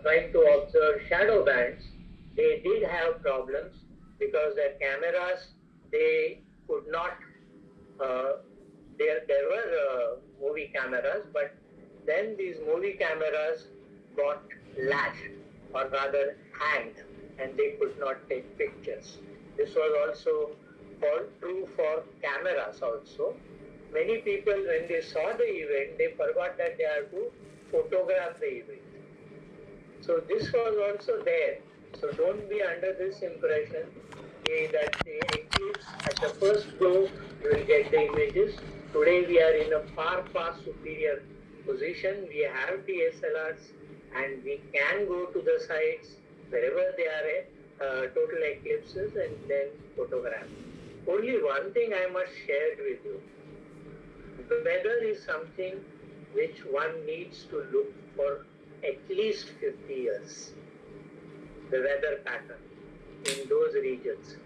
trying to observe shadow bands, they did have problems because their cameras, they could not, there were movie cameras, but then these movie cameras got latched or rather hanged and they could not take pictures. This was also true for cameras also. Many people, when they saw the event, they forgot that they have to photograph the event. So this was also there. So don't be under this impression that the eclipse at the first glow you will get the images. Today we are in a far, far superior position. We have DSLRs and we can go to the sites wherever they are total eclipses and then photograph. Only one thing I must share with you. Weather is something which one needs to look for at least 50 years. The weather pattern in those regions.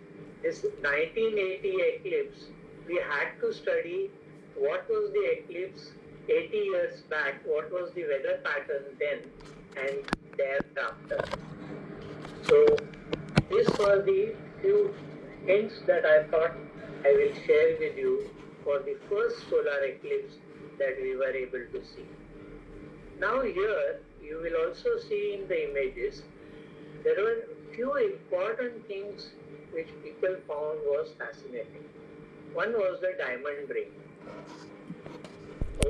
This 1980 eclipse, we had to study what was the eclipse 80 years back, what was the weather pattern then and thereafter. So these were the few hints that I thought I will share with you for the first solar eclipse that we were able to see. Now here you will also see in the images there were few important things which people found was fascinating. One was the diamond ring.